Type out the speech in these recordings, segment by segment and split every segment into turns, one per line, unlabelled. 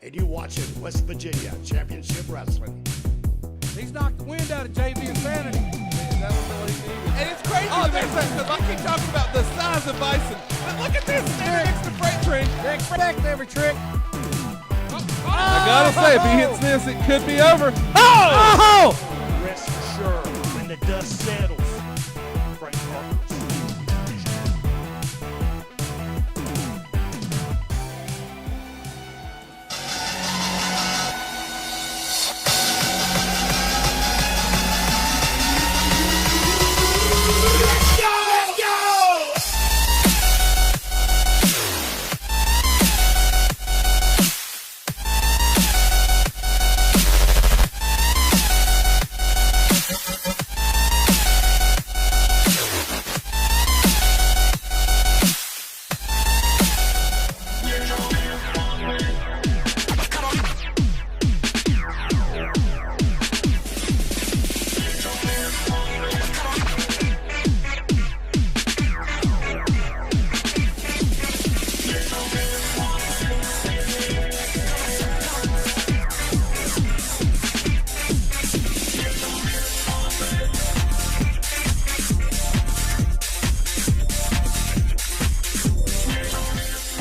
and you're watching West Virginia Championship Wrestling.
He's knocked the wind out of JV Insanity.
That was all he needed. And it's crazy to me because I keep talking about the size of Bison. But look at this, standing next to Freight Train.
They expect every trick.
I gotta say, if he hits this, it could be over. Oh!
Rest assured, when the dust settles, Frank Parker's.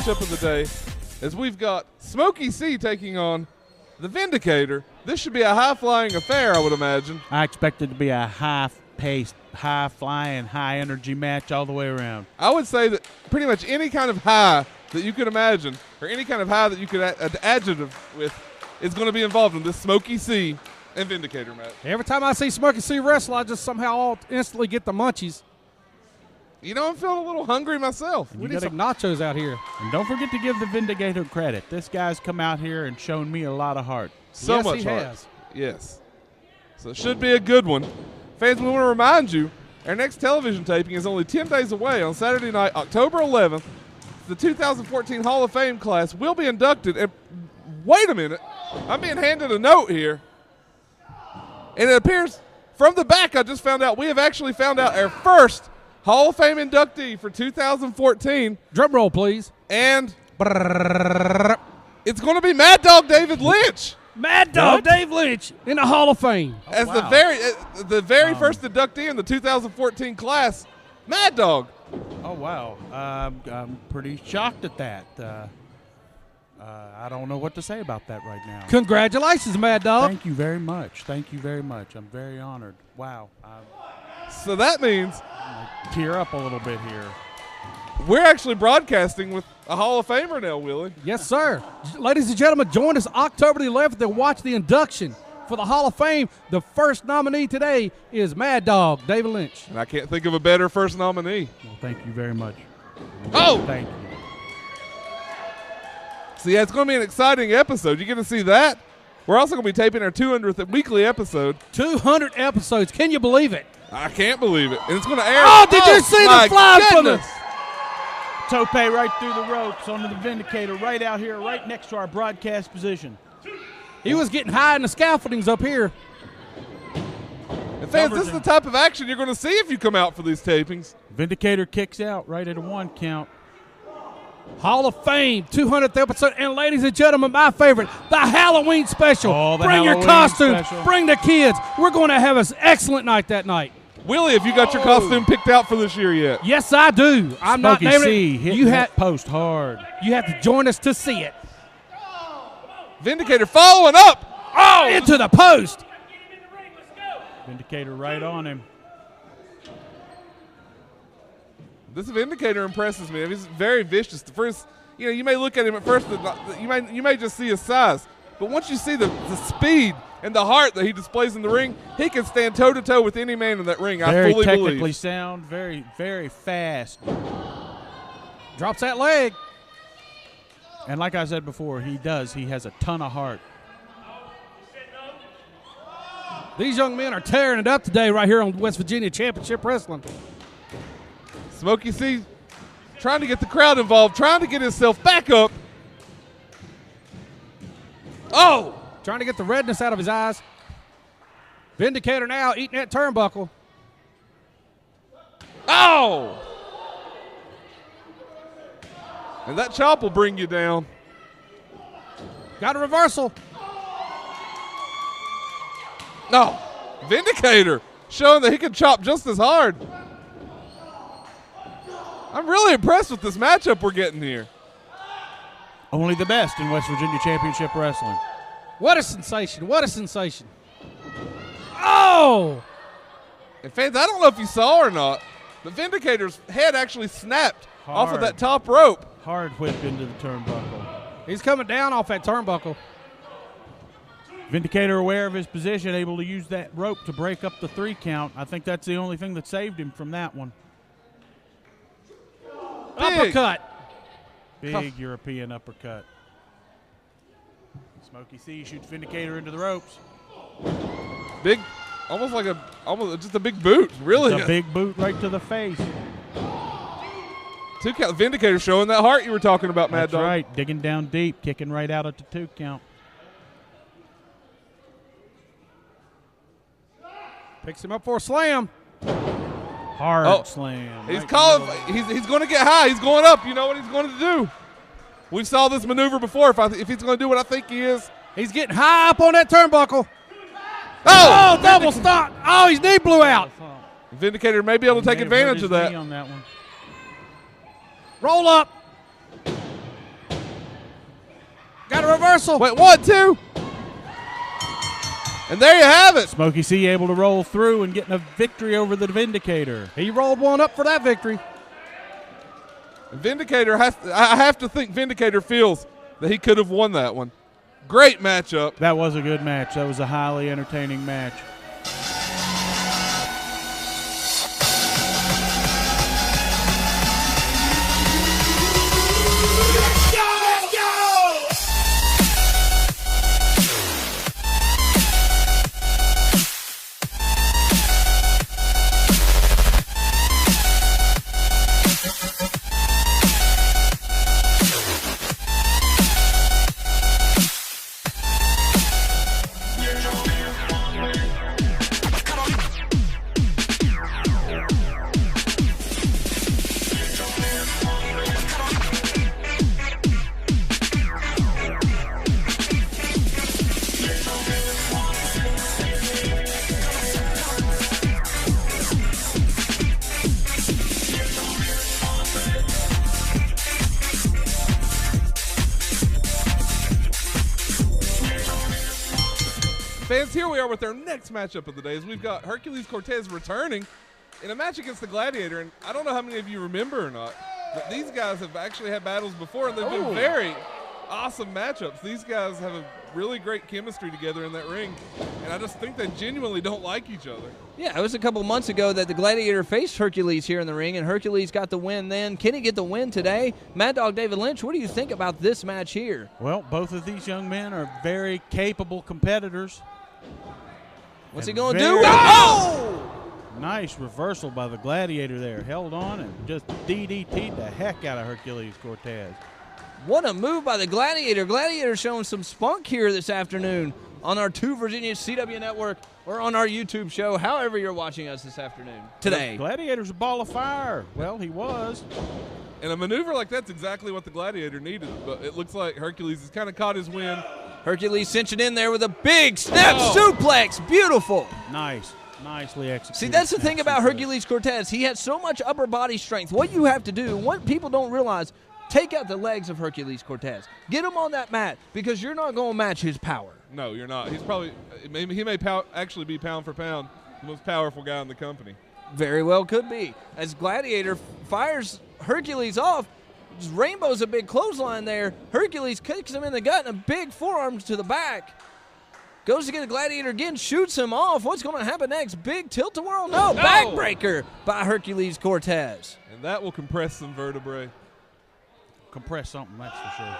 Of the day, as we've got Smokey C taking on the Vindicator. This should be a high-flying affair, I would imagine.
I expect it to be a high-paced, high-flying, high-energy match all the way around.
I would say that pretty much any kind of high that you could imagine, or any kind of high that you could adjective with, is going to be involved in this Smokey C and Vindicator match.
Every time I see Smokey C wrestle, I just somehow instantly get the munchies.
You know, I'm feeling a little hungry myself.
We need some nachos out here.
And don't forget to give the Vindicator credit. This guy's come out here and shown me a lot of heart.
So
Yes,
much
he
heart.
has.
Yes. So it should be a good one. Fans, we want to remind you, our next television taping is only 10 days away on Saturday night, October 11th. The 2014 Hall of Fame class will be inducted. And wait a minute. I'm being handed a note here. And it appears from the back, I just found out, we have actually found out our first Hall of Fame inductee for 2014.
Drum roll, please.
And it's going to be Mad Dog David Lynch.
Mad Dog Dave Lynch in the Hall of Fame.
As
wow.
the very first inductee in the 2014 class, Mad Dog.
Oh, wow. I'm pretty shocked at that. I don't know what to say about that right now.
Congratulations, Mad Dog.
Thank you very much. Thank you very much. I'm very honored. Wow.
So that means
Tear up a little bit here.
we're actually broadcasting with a Hall of Famer now, Willie.
Yes, sir. Ladies and gentlemen, join us October the 11th to watch the induction for the Hall of Fame. The first nominee today is Mad Dog David Lynch.
And I can't think of a better first nominee.
Well, thank you very much.
Oh!
Thank you.
So, yeah, it's going to be an exciting episode. You're going to see that. We're also going to be taping our 200th weekly episode.
200 episodes. Can you believe it?
I can't believe it. And it's going to air.
Oh, did you see the fly from
goodness.
us?
Tope right through the ropes onto the Vindicator right out here, right next to our broadcast position.
He was getting high in the scaffoldings up here.
And fans, this is the type of action you're going to see if you come out for these tapings.
Vindicator kicks out right at a 1 count.
Hall of Fame, 200th episode. And ladies and gentlemen, my favorite, the Halloween special.
Oh, the
Bring your
Halloween
costumes.
special.
Bring the kids. We're going to have an excellent night that night.
Willie, have you got your costume picked out for this year yet?
Yes, I do. I'm not
Smokey
naming
C
it.
hitting
You
that
have,
post hard.
you have to join us to see it.
Vindicator following up.
Oh, into the post.
Vindicator right on him.
This Vindicator impresses me. He's very vicious. The first, you may look at him at first, you may just see his size, but once you see the speed and the heart that he displays in the ring, he can stand toe-to-toe with any man in that ring.
Very
I fully
technically
believe.
sound, very, very fast.
Drops that leg.
And like I said before, he has a ton of heart.
These young men are tearing it up today right here on West Virginia Championship Wrestling.
Smokey C trying to get the crowd involved, trying to get himself back up. Oh!
Trying to get the redness out of his eyes. Vindicator now eating that turnbuckle.
Oh! And that chop will bring you down.
Got a reversal.
No. Vindicator showing that he can chop just as hard. I'm really impressed with this matchup we're getting here.
Only the best in West Virginia Championship Wrestling.
What a sensation. What a sensation. Oh!
And fans, I don't know if you saw or not, but Vindicator's head actually snapped off of that top rope.
Hard whip into the turnbuckle.
He's coming down off that turnbuckle.
Vindicator aware of his position, able to use that rope to break up the 3 count. I think that's the only thing that saved him from that one.
Big.
Uppercut.
Big European uppercut. Smokey C shoots Vindicator into the ropes.
Big, almost just a big boot, really.
It's a big boot right to the face.
2 count. Vindicator showing that heart you were talking about, Mad
That's
Dog.
right, digging down deep, kicking right out at the 2 count.
Picks him up for a slam.
Hard slam.
He's
right
calling.
in the middle.
He's going to get high. He's going up. You know what he's going to do. We saw this maneuver before. If he's going to do what I think he is.
He's getting high up on that turnbuckle.
Oh!
Double stomp. Oh, his knee blew out.
Vindicator may be able to take
May have hurt
advantage
his
of that.
knee on that one.
Roll up. Got a reversal.
Wait, 1, 2. And there you have it.
Smokey C able to roll through and getting a victory over the Vindicator.
He rolled one up for that victory.
Vindicator I have to think Vindicator feels that he could have won that one. Great matchup.
That was a good match. That was a highly entertaining match.
Fans, here we are with our next matchup of the day as we've got Hercules Cortez returning in a match against the Gladiator. And I don't know how many of you remember or not, but these guys have actually had battles before, and they've been very awesome matchups. These guys have a really great chemistry together in that ring, and I just think they genuinely don't like each other.
Yeah, it was a couple months ago that the Gladiator faced Hercules here in the ring, and Hercules got the win then. Can he get the win today? Mad Dog David Lynch, what do you think about this match here?
Well, both of these young men are very capable competitors.
What's he
And
going to
very-
do? Oh!
Nice reversal by the Gladiator there. Held on and just DDT'd the heck out of Hercules Cortez.
What a move by the Gladiator. Gladiator showing some spunk here this afternoon on our 2 Virginia CW network or on our YouTube show, however you're watching us this afternoon. Today.
Gladiator's a ball of fire. Well, he was.
And a maneuver like that's exactly what the Gladiator needed, but it looks like Hercules has kind of caught his wind.
Hercules cinching in there with a big snap suplex. Beautiful.
Nice. Nicely executed.
See, that's the thing about
Suplex.
Hercules Cortez. He has so much upper body strength. What you have to do, what people don't realize, take out the legs of Hercules Cortez. Get him on that mat because you're not going to match his power.
No, you're not. He's probably he may actually be pound for pound the most powerful guy in the company.
Very well could be. As Gladiator fires Hercules off, Rainbow's a big clothesline there. Hercules kicks him in the gut and a big forearm to the back. Goes to get a Gladiator again, shoots him off. What's going to happen next? Big tilt-a-whirl? No, backbreaker by Hercules Cortez.
And that will compress some vertebrae.
Compress something, that's for sure.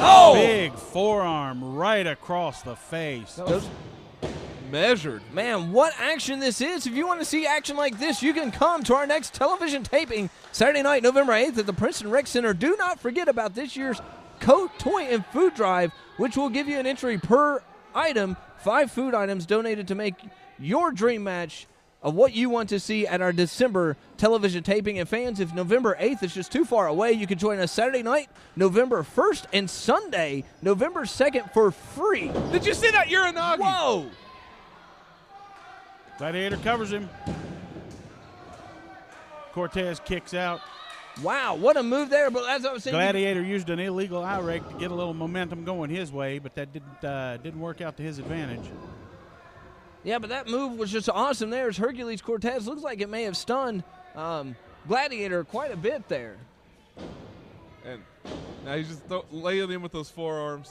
Oh!
Big forearm right across the face.
Measured.
Man, what action this is. If you want to see action like this, you can come to our next television taping Saturday night, November 8th at the Princeton Rec Center. Do not forget about this year's Coat, Toy, and Food Drive, which will give you an entry per item, 5 food items donated to make your dream match of what you want to see at our December television taping. And fans, if November 8th is just too far away, you can join us Saturday night, November 1st, and Sunday, November 2nd for free.
Did you see that Uranagi?
Whoa!
Gladiator covers him. Cortez kicks out.
Wow, what a move there. But as I was saying,
Gladiator used an illegal eye rake to get a little momentum going his way, but that didn't work out to his advantage.
yeah, but that move was just awesome there as Hercules Cortez looks like it may have stunned Gladiator quite a bit there.
And now he's just laying in with those forearms.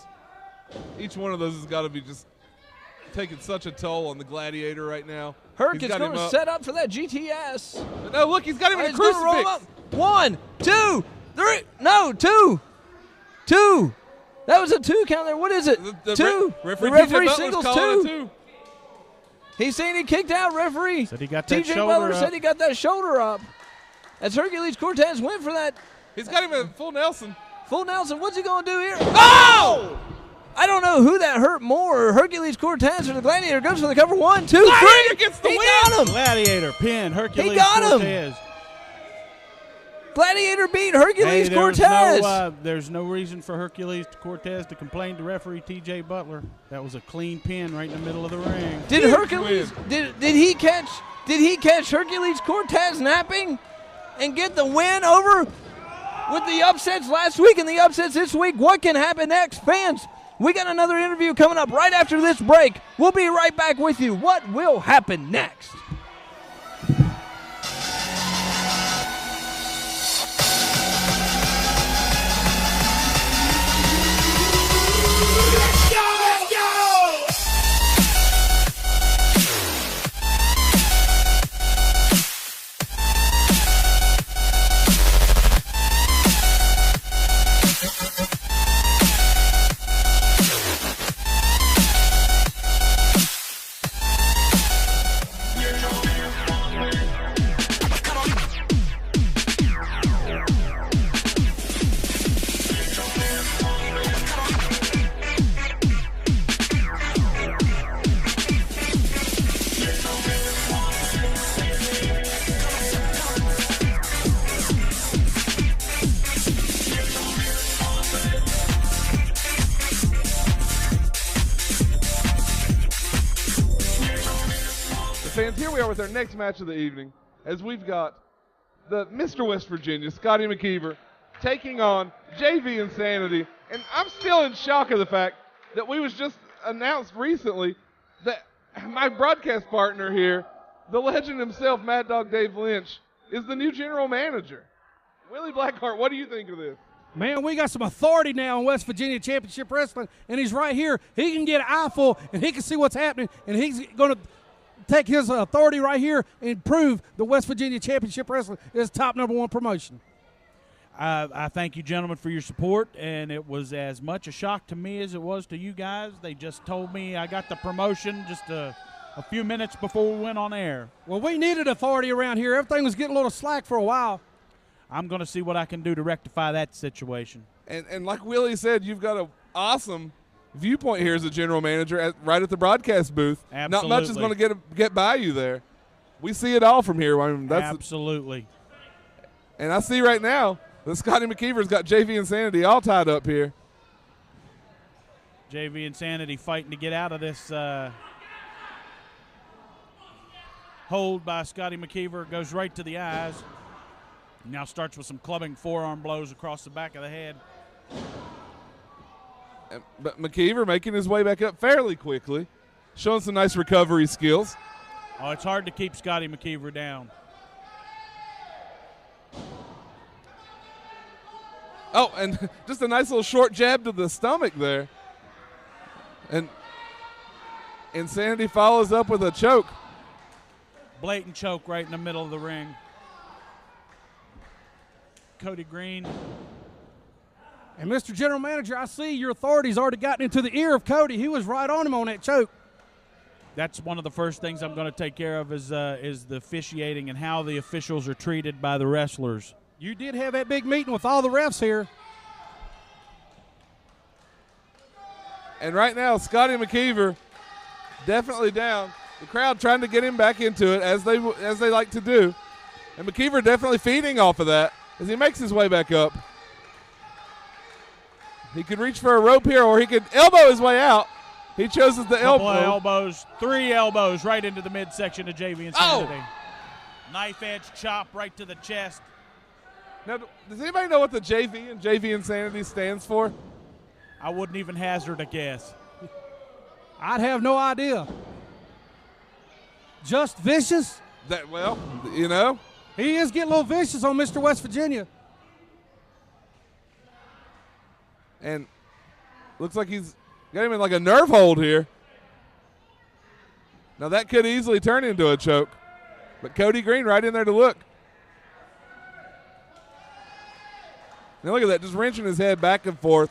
Each one of those has got to be just taking such a toll on the Gladiator right now.
Herc
He's
is
got
going
him
to
up.
set up for that GTS.
No, look, he's got him in a
He's gonna roll
crucifix.
up. 1, 2, 3. No, 2. 2. That was a 2 count there. What is it?
The
2.
referee,
the referee
TJ Butler's
singles
calling
2.
it 2.
He's saying he kicked out, referee.
Said he got that
TJ
shoulder
Butler
up.
said he got that shoulder up. As Hercules Cortez went for that
He's got him at full Nelson.
full Nelson. What's he going to do here? Oh! I don't know who that hurt more, Hercules Cortez or the Gladiator. Goes for the cover. 1, 2, 3.
Gladiator gets the
He
win.
got him.
Gladiator pin Hercules
He got him.
Cortez.
Gladiator beat Hercules
Hey,
Cortez.
there's no reason for Hercules Cortez to complain to referee TJ Butler. That was a clean pin right in the middle of the ring.
Did
Huge
Hercules did he catch Hercules Cortez napping and get the win over with the upsets last week and the upsets this week? What can happen next, fans? We got another interview coming up right after this break. We'll be right back with you. What will happen next?
Fans, here we are with our next match of the evening, as we've got the Mr. West Virginia, Scotty McKeever, taking on JV Insanity. And I'm still in shock of the fact that we was just announced recently that my broadcast partner here, the legend himself, Mad Dog Dave Lynch, is the new general manager. Willie Blackheart, what do you think of this?
Man, we got some authority now in West Virginia Championship Wrestling, and he's right here. He can get an eyeful, and he can see what's happening, and he's going to take his authority right here and prove the West Virginia Championship Wrestling is top #1 promotion.
I thank you, gentlemen, for your support, and it was as much a shock to me as it was to you guys. They just told me I got the promotion just a few minutes before we went on air.
Well, we needed authority around here. Everything was getting a little slack for a while.
I'm going to see what I can do to rectify that situation.
And like Willie said, you've got an awesome viewpoint here as a general manager right at the broadcast booth.
Absolutely.
Not much is going to get by you there. We see it all from here. I mean,
Absolutely.
And I see right now that Scotty McKeever's got JV Insanity all tied up here.
JV Insanity fighting to get out of this hold by Scotty McKeever. Goes right to the eyes. Now starts with some clubbing forearm blows across the back of the head.
But McKeever making his way back up fairly quickly, showing some nice recovery skills.
Oh, it's hard to keep Scotty McKeever down.
Oh, and just a nice little short jab to the stomach there. And Insanity follows up with a choke.
Blatant choke right in the middle of the ring. Cody Green.
And Mr. General Manager, I see your authority's already gotten into the ear of Cody. He was right on him on that choke.
That's one of the first things I'm going to take care of is the officiating and how the officials are treated by the wrestlers.
You did have that big meeting with all the refs here.
And right now, Scotty McKeever definitely down. The crowd trying to get him back into it as they like to do. And McKeever definitely feeding off of that as he makes his way back up. He could reach for a rope here, or he could elbow his way out. He chooses the
Couple
elbow.
of elbows, 3 elbows right into the midsection of JV Insanity. Knife edge chop right to the chest.
Now, does anybody know what the JV and JV Insanity stands for?
I wouldn't even hazard a guess.
I'd have no idea. Just vicious?
That, well, you know.
He is getting a little vicious on Mr. West Virginia.
And looks like he's got him in like a nerve hold here. Now that could easily turn into a choke. But Cody Green right in there to look. Now look at that, just wrenching his head back and forth.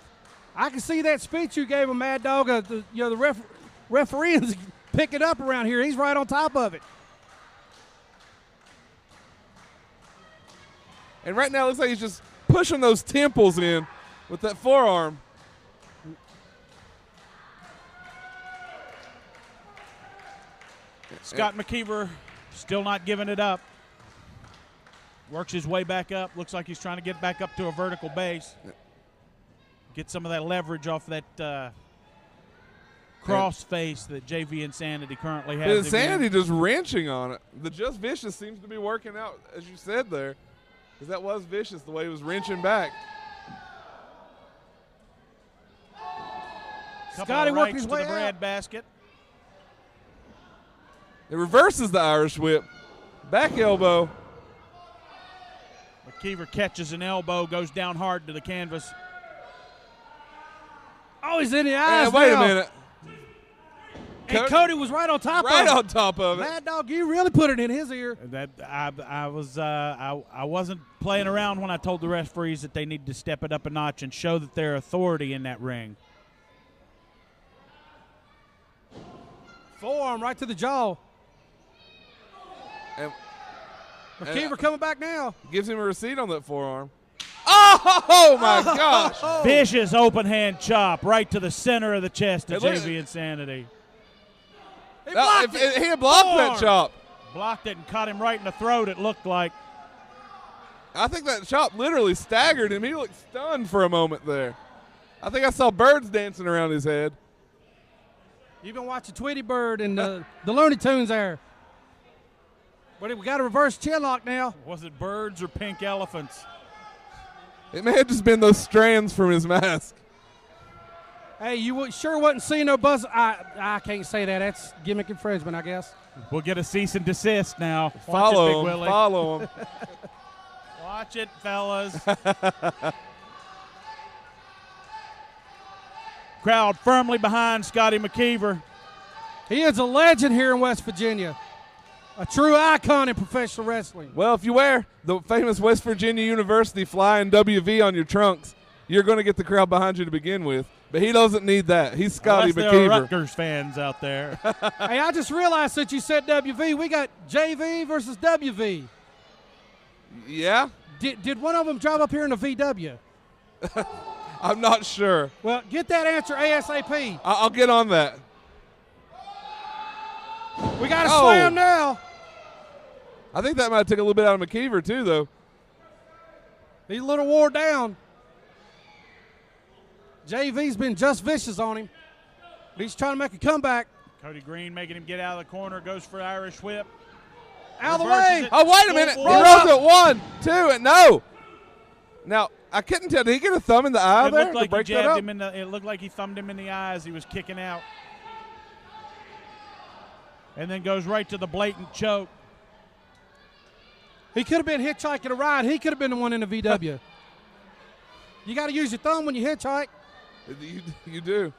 I can see that speech you gave him, Mad Dog. The referee's pick it up around here. He's right on top of it.
And right now it looks like he's just pushing those temples in with that forearm.
Scott McKeever still not giving it up. Works his way back up. Looks like he's trying to get back up to a vertical base. Get some of that leverage off that cross face that JV Insanity currently has.
Insanity just wrenching on it. The Just Vicious seems to be working out, as you said there. Because that was vicious the way he was wrenching back.
Scotty working his
to
way
the bread basket.
It reverses the Irish whip. Back elbow.
McKeever catches an elbow, goes down hard to the canvas.
Oh, he's in the eyes
Wait a
now.
minute.
And Cody was right on top of it.
Right on top of it.
Mad Dog, you really put it in his ear.
That I wasn't playing around when I told the referees that they need to step it up a notch and show that they're authority in that ring.
Forearm right to the jaw.
And
McKeever coming back now.
gives him a receipt on that forearm. Oh my gosh.
Vicious open hand chop right to the center of the chest of
Hey, look
JV Insanity.
He
Now,
blocked
if
it.
he had blocked that
Forearm.
chop.
Blocked it and caught him right in the throat, it looked like.
I think that chop literally staggered him. He looked stunned for a moment there. I think I saw birds dancing around his head.
You've been watching Tweety Bird and the Looney Tunes there. But we got a reverse chin lock now.
Was it birds or pink elephants?
It may have just been those strands from his mask.
Hey, you sure wasn't seeing no buzz. I can't say that. That's gimmick infringement, I guess.
We'll get a cease and desist now. Watch it, Big
Follow him.
Willie.
Follow him.
Watch it, fellas. Crowd firmly behind Scotty McKeever.
He is a legend here in West Virginia. A true icon in professional wrestling.
Well, if you wear the famous West Virginia University flying WV on your trunks, you're going to get the crowd behind you to begin with. But he doesn't need that. He's Scotty
Unless there are
McKeever.
Rutgers fans out there.
Hey, I just realized since you said WV, we got JV versus WV.
Yeah?
Did one of them drive up here in a VW?
I'm not sure.
Well, get that answer ASAP.
I'll get on that.
We got a
Oh.
slam now.
I think that might have took a little bit out of McKeever, too, though.
He's a little wore down. JV's been just vicious on him. But he's trying to make a comeback.
Cody Green making him get out of the corner, goes for the Irish whip.
Out of the
Reverses
way.
it.
Oh, wait a minute. He
Roll
rolls it 1, 2, and no. Now, I couldn't tell. Did he get a thumb in the eye
It
there
looked
to
like he
break that
jabbed
up?
him in the. It looked like he thumbed him in the eye as he was kicking out, and then goes right to the blatant choke.
He could have been hitchhiking a ride. He could have been the one in the VW. You got to use your thumb when you hitchhike.
You do.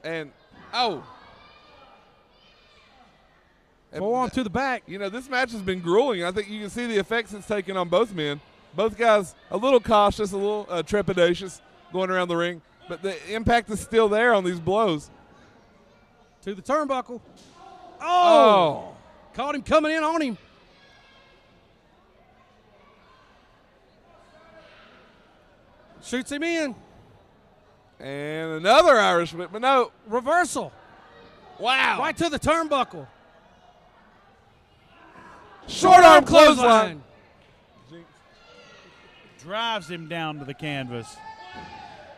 And, oh.
Forearm to the back.
You know, this match has been grueling. I think you can see the effects it's taken on both men. Both guys a little cautious, a little trepidatious going around the ring. But the impact is still there on these blows.
To the turnbuckle.
Oh.
Caught him coming in on him. Shoots him in.
And another Irish whip, but no.
Reversal.
Wow.
Right to the turnbuckle.
Short arm clothesline.
Drives him down to the canvas.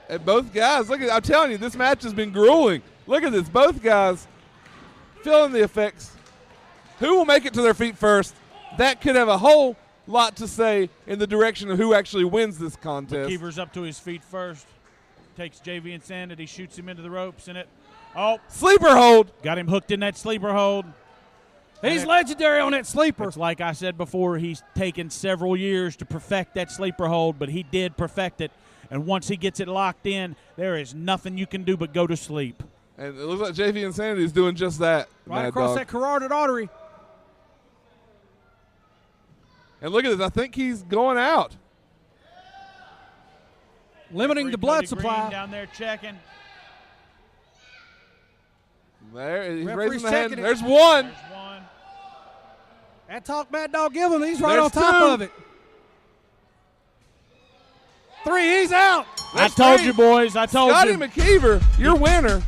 And both guys, look at, I'm telling you, this match has been grueling. Look at this. Both guys feeling the effects. Who will make it to their feet first? That could have a whole lot to say in the direction of who actually wins this contest.
Keeper's up to his feet first. Takes JV Insanity, shoots him into the ropes in it. Oh,
Sleeper hold.
got him hooked in that sleeper hold.
He's legendary on that sleeper.
It's like I said before, he's taken several years to perfect that sleeper hold, but he did perfect it. And once he gets it locked in, there is nothing you can do but go to sleep.
And it looks like JV Insanity is doing just that.
Right
Mad
across
Dog.
that carotid artery.
And look at this. I think he's going out.
Limiting the blood
Cody
supply.
Green down there checking.
There, he's
Referee's
raising the hand.
checking it.
There's one.
There's one.
That talk Mad Dog give him. He's right
There's
on top
two.
of it. 3, he's out.
I told you, boys. I told
Scotty
you.
McKeever, your winner.